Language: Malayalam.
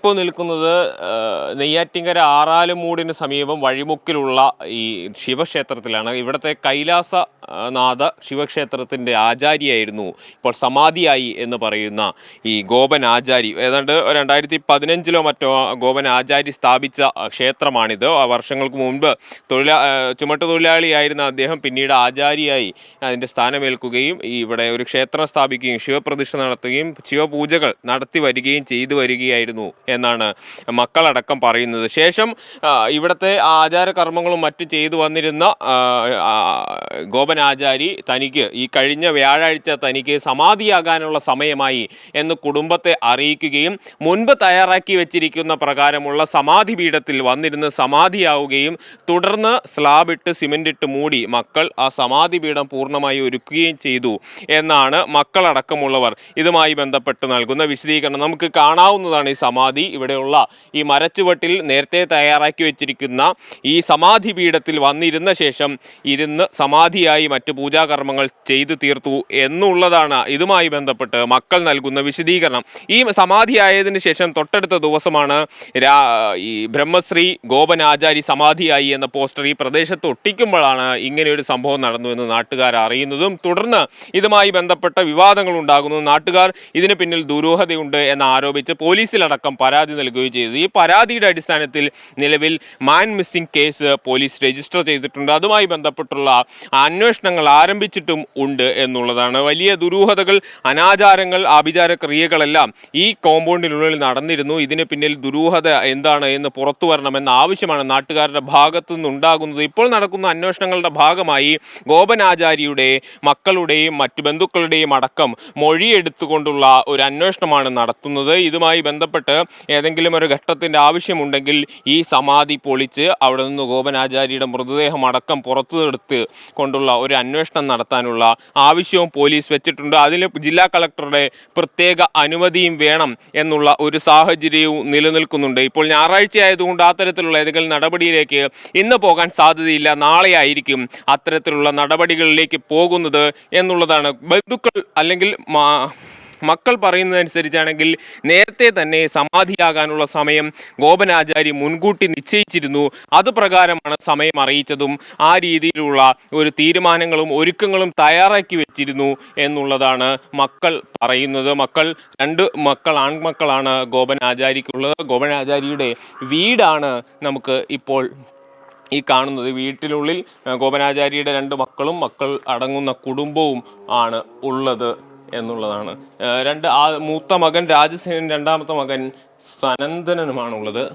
ഇപ്പോൾ നിൽക്കുന്നത് നെയ്യാറ്റിൻകര ആറാലുമൂടിന് സമീപം വഴിമുക്കിലുള്ള ഈ ശിവക്ഷേത്രത്തിലാണ്. ഇവിടുത്തെ കൈലാസനാഥ ശിവക്ഷേത്രത്തിൻ്റെ ആചാര്യായിരുന്നു ഇപ്പോൾ സമാധിയായി എന്ന് പറയുന്ന ഈ ഗോപൻ ആചാരി. ഏതാണ്ട് 2015 മറ്റോ ഗോപൻ ആചാരി സ്ഥാപിച്ച ക്ഷേത്രമാണിത്. വർഷങ്ങൾക്ക് മുൻപ് ചുമട്ടുതൊഴിലാളിയായിരുന്ന അദ്ദേഹം പിന്നീട് ആചാരിയായി അതിൻ്റെ സ്ഥാനമേൽക്കുകയും ഇവിടെ ഒരു ക്ഷേത്രം സ്ഥാപിക്കുകയും ശിവപ്രതിഷ്ഠ നടത്തുകയും ശിവപൂജകൾ നടത്തി വരികയും ചെയ്തു വരികയായിരുന്നു എന്നാണ് മക്കളടക്കം പറയുന്നത്. ശേഷം ഇവിടുത്തെ ആചാരകർമ്മങ്ങളും മറ്റും ചെയ്തു വന്നിരുന്ന ഗോപൻ ആചാരി തനിക്ക് ഈ കഴിഞ്ഞ വ്യാഴാഴ്ച തനിക്ക് സമാധിയാകാനുള്ള സമയമായി എന്ന് കുടുംബത്തെ അറിയിക്കുകയും മുൻപ് തയ്യാറാക്കി വെച്ചിരിക്കുന്ന പ്രകാരമുള്ള സമാധി പീഠത്തിൽ വന്നിരുന്ന് സമാധിയാവുകയും തുടർന്ന് സ്ലാബിട്ട് സിമെന്റിട്ട് മൂടി മക്കൾ ആ സമാധി പീഠം പൂർണ്ണമായി ഒരുക്കുകയും ചെയ്തു എന്നാണ് മക്കളടക്കമുള്ളവർ ഇതുമായി ബന്ധപ്പെട്ട് നൽകുന്ന വിശദീകരണം. നമുക്ക് കാണാവുന്നതാണ് ഈ സമാധി. ഇവിടെയുള്ള ഈ മരച്ചുവട്ടിൽ നേരത്തെ തയ്യാറാക്കി വെച്ചിരിക്കുന്ന ഈ സമാധി പീഠത്തിൽ വന്നിരുന്ന ശേഷം ഇരുന്ന് സമാധിയായി മറ്റു പൂജാകർമ്മങ്ങൾ ചെയ്തു തീർത്തു എന്നുള്ളതാണ് ഇതുമായി ബന്ധപ്പെട്ട് മക്കൾ നൽകുന്ന വിശദീകരണം. ഈ സമാധിയായതിനു ശേഷം തൊട്ടടുത്ത ദിവസമാണ് ഈ ബ്രഹ്മശ്രീ ഗോപൻ ആചാരി സമാധിയായി എന്ന പോസ്റ്റർ ഈ പ്രദേശത്ത് ഒട്ടിക്കുമ്പോഴാണ് ഇങ്ങനെയൊരു സംഭവം നടന്നു എന്ന് നാട്ടുകാർ അറിയുന്നതും തുടർന്ന് ഇതുമായി ബന്ധപ്പെട്ട വിവാദങ്ങൾ ഉണ്ടാകുന്നു. നാട്ടുകാർ ഇതിന് പിന്നിൽ ദുരൂഹതയുണ്ട് എന്ന് ആരോപിച്ച് പോലീസിലടക്കം പരാതി നൽകുകയും ചെയ്തു. ഈ പരാതിയുടെ അടിസ്ഥാനത്തിൽ നിലവിൽ man missing case police register ചെയ്തിട്ടുണ്ട്. അതുമായി ബന്ധപ്പെട്ടുള്ള അന്വേഷണങ്ങൾ ആരംഭിച്ചിട്ടും ഉണ്ട് എന്നുള്ളതാണ്. വലിയ ദുരൂഹതകൾ, അനാചാരങ്ങൾ, ആഭിചാര ക്രിയകളെല്ലാം ഈ കോമ്പൗണ്ടിനുള്ളിൽ നടന്നിരുന്നു. ഇതിന് പിന്നിൽ ദുരൂഹത എന്താണ് എന്ന് പുറത്തു വരണമെന്ന ആവശ്യമാണ് നാട്ടുകാരുടെ ഭാഗത്തു നിന്നുണ്ടാകുന്നത്. ഇപ്പോൾ നടക്കുന്ന അന്വേഷണങ്ങളുടെ ഭാഗമായി ഗോപൻ ആചാരിയുടെ മക്കളുടെയും മറ്റു ബന്ധുക്കളുടെയും അടക്കം മൊഴിയെടുത്തുകൊണ്ടുള്ള ഒരു അന്വേഷണമാണ് നടത്തുന്നത്. ഇതുമായി ബന്ധപ്പെട്ട് ഏതെങ്കിലും ഒരു ഘട്ടത്തിൻ്റെ ആവശ്യമുണ്ടെങ്കിൽ ഈ സമാധി പൊളിച്ച് അവിടെ നിന്ന് ഗോപൻ ആചാരിയുടെ മൃതദേഹം അടക്കം പുറത്തെടുത്ത് കൊണ്ടുള്ള ഒരു അന്വേഷണം നടത്താനുള്ള ആവശ്യവും പോലീസ് വെച്ചിട്ടുണ്ട്. അതിന് ജില്ലാ കളക്ടറുടെ പ്രത്യേക അനുമതിയും വേണം എന്നുള്ള ഒരു സാഹചര്യവും നിലനിൽക്കുന്നുണ്ട്. ഇപ്പോൾ ഞായറാഴ്ച ആയതുകൊണ്ട് അത്തരത്തിലുള്ള ഏതെങ്കിലും നടപടിയിലേക്ക് ഇന്ന് പോകാൻ സാധ്യതയില്ല. നാളെ ആയിരിക്കും അത്തരത്തിലുള്ള നടപടികളിലേക്ക് പോകുന്നത് എന്നുള്ളതാണ്. ബന്ധുക്കൾ അല്ലെങ്കിൽ മക്കൾ പറയുന്നതനുസരിച്ചാണെങ്കിൽ നേരത്തെ തന്നെ സമാധിയാകാനുള്ള സമയം ഗോപൻ ആചാരി മുൻകൂട്ടി നിശ്ചയിച്ചിരുന്നു. അതുപ്രകാരമാണ് സമയം അറിയിച്ചതും ആ രീതിയിലുള്ള ഒരു തീരുമാനങ്ങളും ഒരുക്കങ്ങളും തയ്യാറാക്കി വെച്ചിരുന്നു എന്നുള്ളതാണ് മക്കൾ പറയുന്നത്. രണ്ട് ആൺമക്കളാണ് ഗോപൻ ആചാരിക്കുള്ളത്. ഗോപൻ ആചാരിയുടെ വീടാണ് നമുക്ക് ഇപ്പോൾ ഈ കാണുന്നത്. വീട്ടിനുള്ളിൽ ഗോപനാചാരിയുടെ 2 മക്കളും മക്കൾ അടങ്ങുന്ന കുടുംബവും ആണ് ഉള്ളത് എന്നുള്ളതാണ്. മൂത്ത മകൻ രാജസേനൻ, രണ്ടാമത്തെ മകൻ സനന്ദനനുമാണുള്ളത്.